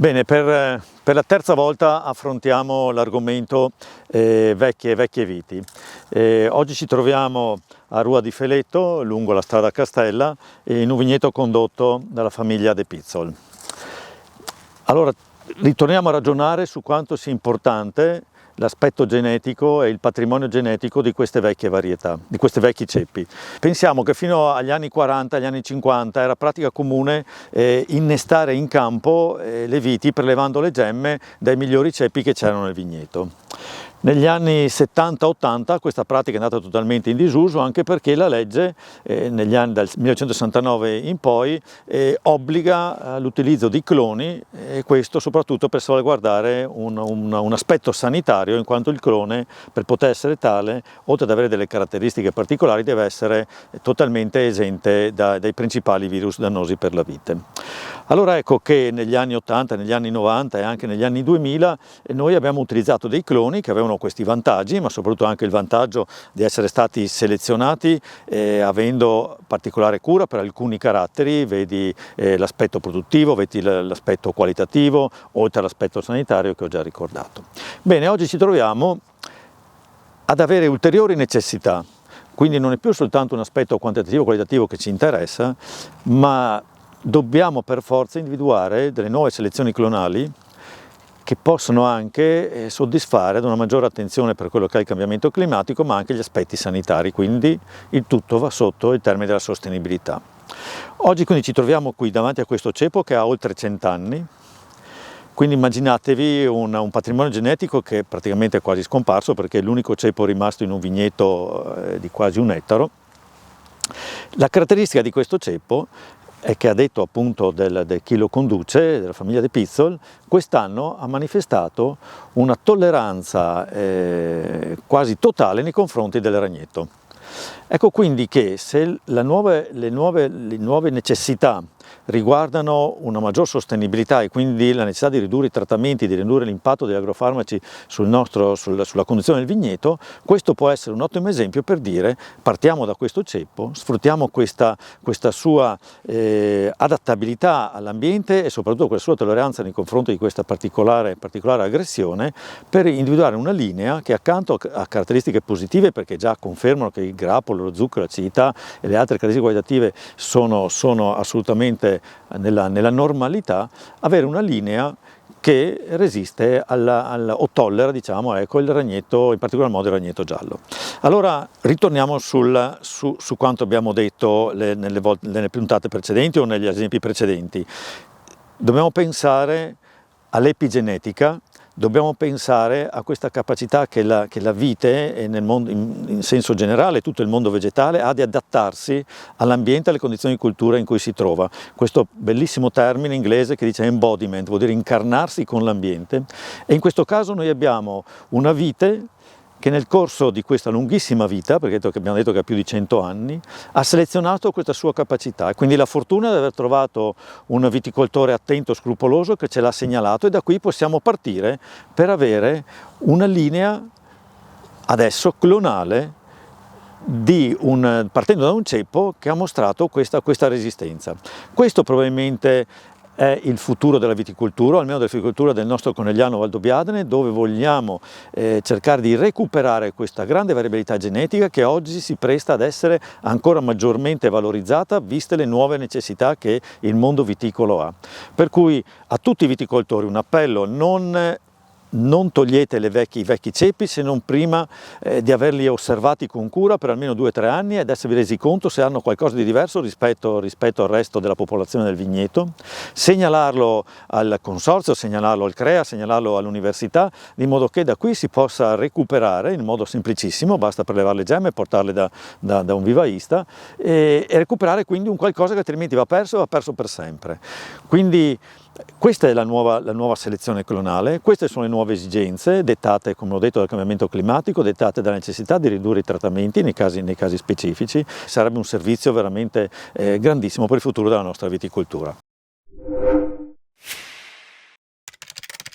Bene, per la terza volta affrontiamo l'argomento vecchie viti. Oggi ci troviamo a Rua di Feletto, lungo la strada Castella, in un vigneto condotto dalla famiglia De Pizzol. Allora, ritorniamo a ragionare su quanto sia importante l'aspetto genetico e il patrimonio genetico di queste vecchie varietà, di questi vecchi ceppi. Pensiamo che fino agli anni 40, agli anni 50 era pratica comune innestare in campo le viti prelevando le gemme dai migliori ceppi che c'erano nel vigneto. Negli anni 70-80 questa pratica è andata totalmente in disuso, anche perché la legge negli anni dal 1969 in poi obbliga l'utilizzo di cloni, e questo soprattutto per salvaguardare un aspetto sanitario, in quanto il clone, per poter essere tale, oltre ad avere delle caratteristiche particolari, deve essere totalmente esente dai principali virus dannosi per la vite. Allora ecco che negli anni 80, negli anni 90 e anche negli anni 2000 noi abbiamo utilizzato dei cloni che avevano questi vantaggi, ma soprattutto anche il vantaggio di essere stati selezionati avendo particolare cura per alcuni caratteri, vedi l'aspetto produttivo, vedi l'aspetto qualitativo, oltre all'aspetto sanitario che ho già ricordato. Bene, oggi ci troviamo ad avere ulteriori necessità, quindi non è più soltanto un aspetto quantitativo-qualitativo che ci interessa, ma dobbiamo per forza individuare delle nuove selezioni clonali che possono anche soddisfare ad una maggiore attenzione per quello che è il cambiamento climatico, ma anche gli aspetti sanitari, quindi il tutto va sotto il termine della sostenibilità. Oggi quindi ci troviamo qui davanti a questo ceppo che ha oltre 100 anni, quindi immaginatevi un patrimonio genetico che praticamente è quasi scomparso, perché è l'unico ceppo rimasto in un vigneto di quasi 1 ettaro. La caratteristica di questo ceppo è che, a detto appunto del chi lo conduce, della famiglia De Pizzol, quest'anno ha manifestato una tolleranza quasi totale nei confronti del ragnetto. Ecco quindi che se le nuove necessità riguardano una maggior sostenibilità e quindi la necessità di ridurre i trattamenti, di ridurre l'impatto degli agrofarmaci sulla condizione del vigneto, questo può essere un ottimo esempio per dire: partiamo da questo ceppo, sfruttiamo questa sua adattabilità all'ambiente e soprattutto quella sua tolleranza nei confronti di questa particolare aggressione, per individuare una linea che, accanto a caratteristiche positive, perché già confermano che il grappolo, lo zucchero, l'acidità e le altre caratteristiche qualitative sono assolutamente nella normalità, avere una linea che resiste o tollera, diciamo, ecco, il ragnetto, in particolar modo il ragnetto giallo. Allora ritorniamo su quanto abbiamo detto nelle puntate precedenti o negli esempi precedenti. Dobbiamo pensare all'epigenetica. Dobbiamo pensare a questa capacità che la vite, nel mondo, in senso generale, tutto il mondo vegetale, ha di adattarsi all'ambiente e alle condizioni di cultura in cui si trova. Questo bellissimo termine inglese che dice embodiment, vuol dire incarnarsi con l'ambiente, e in questo caso noi abbiamo una vite che nel corso di questa lunghissima vita, perché abbiamo detto che ha più di 100 anni, ha selezionato questa sua capacità, e quindi la fortuna di aver trovato un viticoltore attento, scrupoloso, che ce l'ha segnalato, e da qui possiamo partire per avere una linea adesso clonale partendo da un ceppo che ha mostrato questa resistenza. Questo probabilmente è il futuro della viticoltura, almeno della viticoltura del nostro Conegliano Valdobbiadene, dove vogliamo cercare di recuperare questa grande variabilità genetica che oggi si presta ad essere ancora maggiormente valorizzata, viste le nuove necessità che il mondo viticolo ha. Per cui a tutti i viticoltori un appello: non togliete i vecchi ceppi se non prima di averli osservati con cura per almeno 2 o 3 anni ed esservi resi conto se hanno qualcosa di diverso rispetto al resto della popolazione del vigneto, segnalarlo al consorzio, segnalarlo al CREA, segnalarlo all'università, di modo che da qui si possa recuperare in modo semplicissimo, basta prelevare le gemme e portarle da un vivaista e recuperare quindi un qualcosa che altrimenti va perso per sempre. Quindi questa è la nuova selezione clonale, queste sono le nuove esigenze dettate, come ho detto, dal cambiamento climatico, dettate dalla necessità di ridurre i trattamenti nei casi specifici. Sarebbe un servizio veramente grandissimo per il futuro della nostra viticoltura.